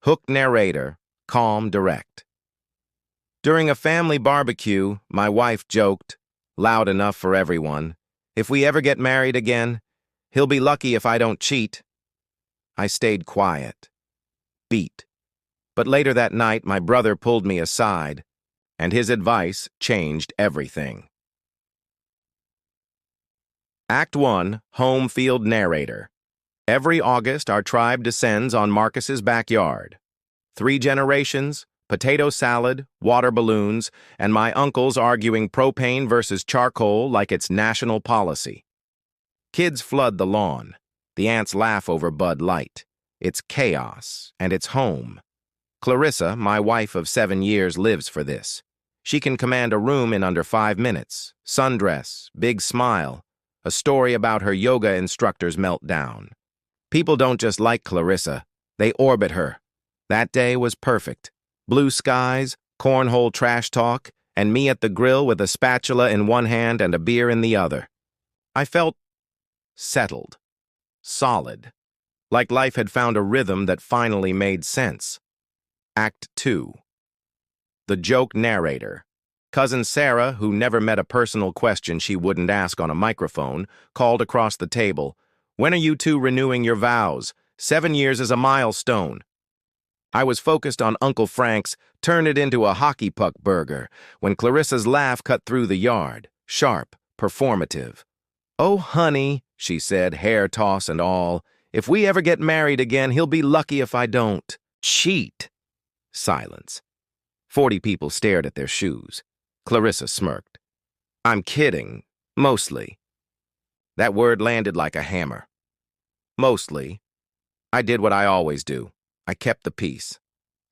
Hook narrator, calm, direct. During a family barbecue, my wife joked, loud enough for everyone, "If we ever get married again, he'll be lucky if I don't cheat." I stayed quiet, beat. But later that night, my brother pulled me aside, and his advice changed everything. Act 1, Home Field Narrator. Every August, our tribe descends on Marcus's backyard. 3 generations, potato salad, water balloons, and my uncles arguing propane versus charcoal like it's national policy. Kids flood the lawn. The ants laugh over Bud Light. It's chaos, and it's home. Clarissa, my wife of 7 years, lives for this. She can command a room in under 5 minutes. Sundress, big smile, a story about her yoga instructor's meltdown. People don't just like Clarissa, they orbit her. That day was perfect. Blue skies, cornhole trash talk, and me at the grill with a spatula in one hand and a beer in the other. I felt settled, solid, like life had found a rhythm that finally made sense. Act 2. The Joke Narrator. Cousin Sarah, who never met a personal question she wouldn't ask on a microphone, called across the table, "When are you two renewing your vows? 7 years is a milestone." I was focused on Uncle Frank's "turn it into a hockey puck burger" when Clarissa's laugh cut through the yard, sharp, performative. "Oh, honey," she said, hair toss and all, "if we ever get married again, he'll be lucky if I don't cheat." Silence. 40 people stared at their shoes. Clarissa smirked. "I'm kidding. Mostly." That word landed like a hammer. Mostly. I did what I always do. I kept the peace.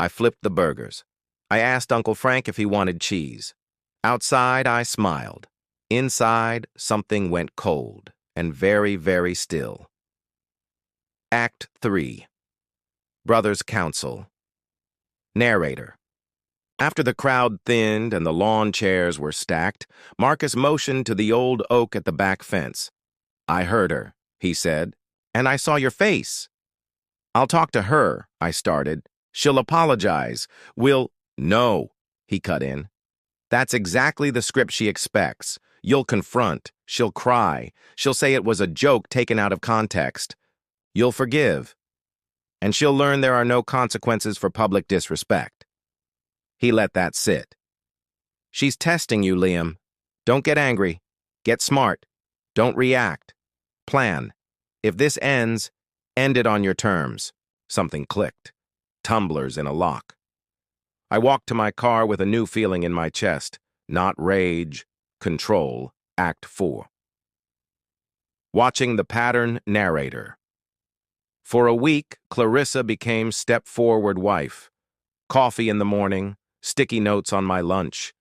I flipped the burgers. I asked Uncle Frank if he wanted cheese. Outside, I smiled. Inside, something went cold and very, very still. Act 3. Brothers' Council. Narrator. After the crowd thinned and the lawn chairs were stacked, Marcus motioned to the old oak at the back fence. "I heard her," he said, "and I saw your face." "I'll talk to her," I started. "She'll apologize. No," he cut in. "That's exactly the script she expects. You'll confront. She'll cry. She'll say it was a joke taken out of context. You'll forgive. And she'll learn there are no consequences for public disrespect." He let that sit. "She's testing you, Liam. Don't get angry. Get smart. Don't react. Plan. If this ends, end it on your terms." Something clicked. Tumblers in a lock. I walked to my car with a new feeling in my chest. Not rage, control. Act 4. Watching the Pattern Narrator. For a week, Clarissa became step-forward wife. Coffee in the morning, sticky notes on my lunch.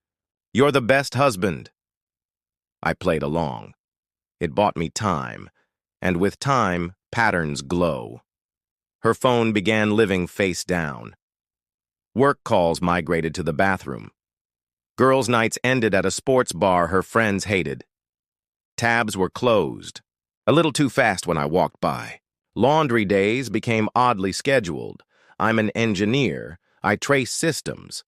"You're the best husband." I played along. It bought me time, and with time, patterns glow. Her phone began living face down. Work calls migrated to the bathroom. Girls' nights ended at a sports bar her friends hated. Tabs were closed, a little too fast when I walked by. Laundry days became oddly scheduled. I'm an engineer. I trace systems.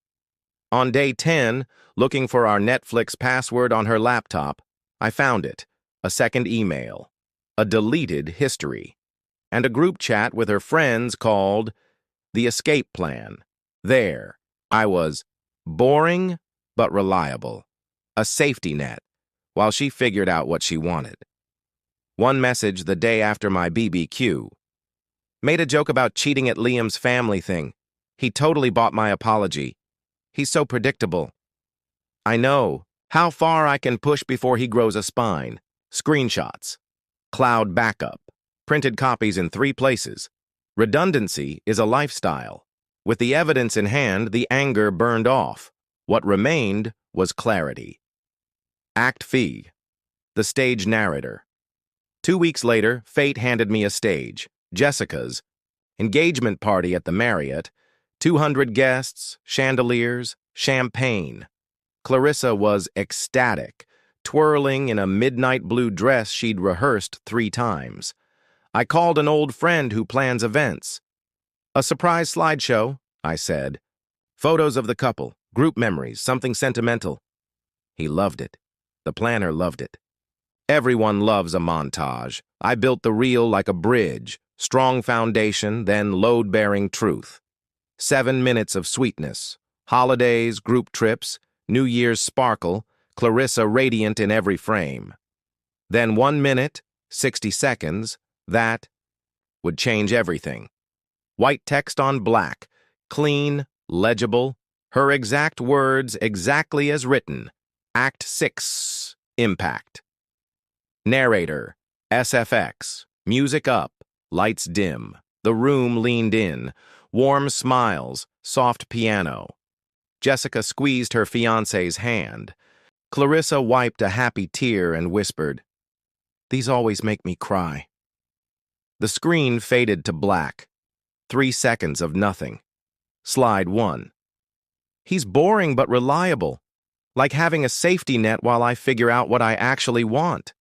On day 10, looking for our Netflix password on her laptop, I found it. A second email. A deleted history. And a group chat with her friends called The Escape Plan. There, I was boring but reliable. A safety net, while she figured out what she wanted. One message the day after my BBQ. "Made a joke about cheating at Liam's family thing. He totally bought my apology. He's so predictable. I know how far I can push before he grows a spine." Screenshots. Cloud backup. Printed copies in 3 places. Redundancy is a lifestyle. With the evidence in hand, the anger burned off. What remained was clarity. Act Fee. The Stage Narrator. 2 weeks later, fate handed me a stage. Jessica's. Engagement party at the Marriott. 200 guests, chandeliers, champagne. Clarissa was ecstatic, twirling in a midnight blue dress she'd rehearsed 3 times. I called an old friend who plans events. A surprise slideshow, I said. Photos of the couple, group memories, something sentimental. He loved it. The planner loved it. Everyone loves a montage. I built the reel like a bridge, strong foundation, then load-bearing truth. 7 minutes of sweetness, holidays, group trips, New Year's sparkle, Clarissa radiant in every frame. Then 1 minute, 60 seconds, that would change everything. White text on black, clean, legible, her exact words exactly as written. Act 6, impact. Narrator, SFX, music up, lights dim. The room leaned in, warm smiles, soft piano. Jessica squeezed her fiancé's hand. Clarissa wiped a happy tear and whispered, "These always make me cry." The screen faded to black. 3 seconds of nothing. Slide 1. He's boring but reliable, like having a safety net while I figure out what I actually want.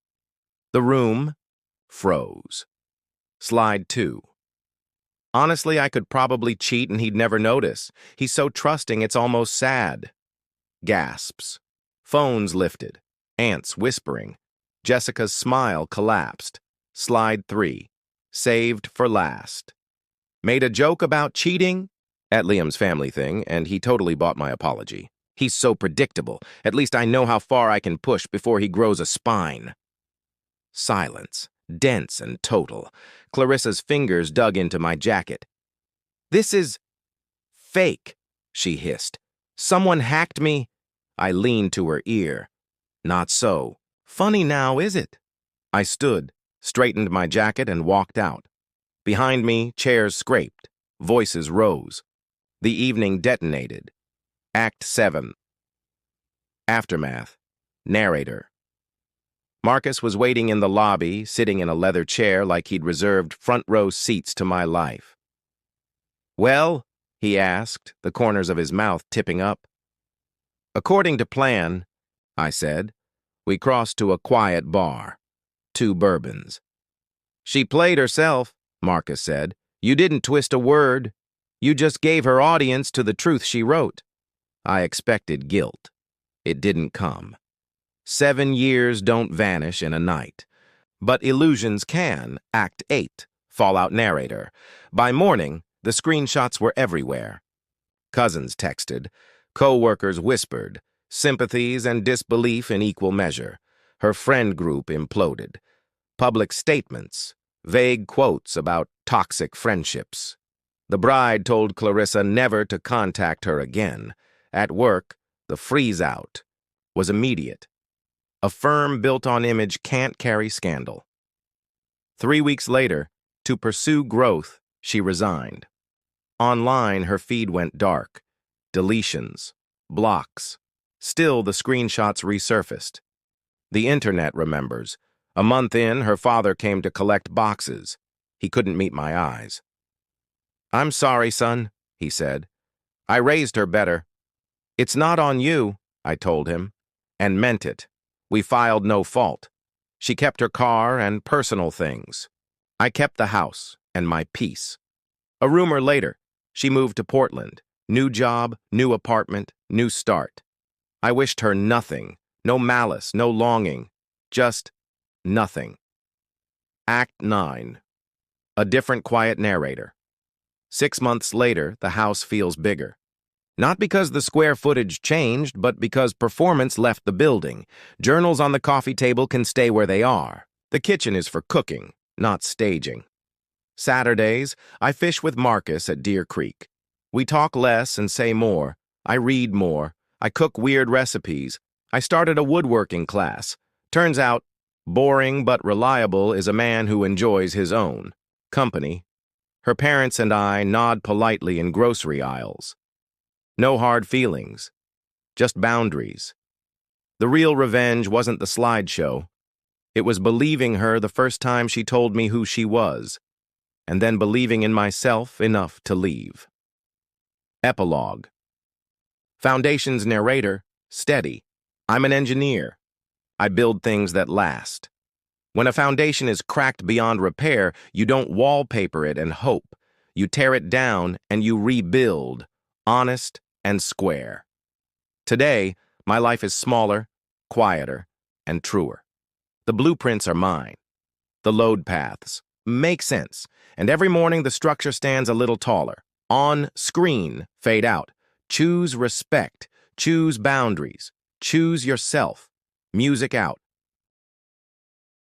The room froze. Slide 2. Honestly, I could probably cheat and he'd never notice. He's so trusting it's almost sad. Gasps. Phones lifted. Ants whispering. Jessica's smile collapsed. Slide 3. Saved for last. Made a joke about cheating? At Liam's family thing, and he totally bought my apology. He's so predictable. At least I know how far I can push before he grows a spine. Silence. Dense and total. Clarissa's fingers dug into my jacket. "This is fake," she hissed. "Someone hacked me." I leaned to her ear. "Not so. Funny now, is it?" I stood, straightened my jacket, and walked out. Behind me, chairs scraped. Voices rose. The evening detonated. Act 7. Aftermath. Narrator. Marcus was waiting in the lobby, sitting in a leather chair like he'd reserved front-row seats to my life. "Well?" he asked, the corners of his mouth tipping up. "According to plan," I said. We crossed to a quiet bar. 2 bourbons. "She played herself," Marcus said. "You didn't twist a word. You just gave her audience to the truth she wrote." I expected guilt. It didn't come. 7 years don't vanish in a night. But illusions can. Act 8. Fallout narrator. By morning, the screenshots were everywhere. Cousins texted. Co-workers whispered. Sympathies and disbelief in equal measure. Her friend group imploded. Public statements. Vague quotes about toxic friendships. The bride told Clarissa never to contact her again. At work, the freeze-out was immediate. A firm built on image can't carry scandal. 3 weeks later, to pursue growth, she resigned. Online, her feed went dark. Deletions. Blocks. Still, the screenshots resurfaced. The internet remembers. A month in, her father came to collect boxes. He couldn't meet my eyes. "I'm sorry, son," he said. "I raised her better." "It's not on you," I told him, and meant it. We filed no fault. She kept her car and personal things. I kept the house and my peace. A rumor later, she moved to Portland. New job, new apartment, new start. I wished her nothing, no malice, no longing, just nothing. Act 9. A different quiet narrator. 6 months later, the house feels bigger. Not because the square footage changed, but because performance left the building. Journals on the coffee table can stay where they are. The kitchen is for cooking, not staging. Saturdays, I fish with Marcus at Deer Creek. We talk less and say more. I read more. I cook weird recipes. I started a woodworking class. Turns out, boring but reliable is a man who enjoys his own company. Her parents and I nod politely in grocery aisles. No hard feelings, just boundaries. The real revenge wasn't the slideshow. It was believing her the first time she told me who she was, and then believing in myself enough to leave. Epilogue. Foundation's narrator, steady. I'm an engineer. I build things that last. When a foundation is cracked beyond repair, you don't wallpaper it and hope. You tear it down and you rebuild, honest and square. Today, my life is smaller, quieter, and truer. The blueprints are mine. The load paths make sense, and every morning the structure stands a little taller. On screen, fade out. Choose respect. Choose boundaries. Choose yourself. Music out.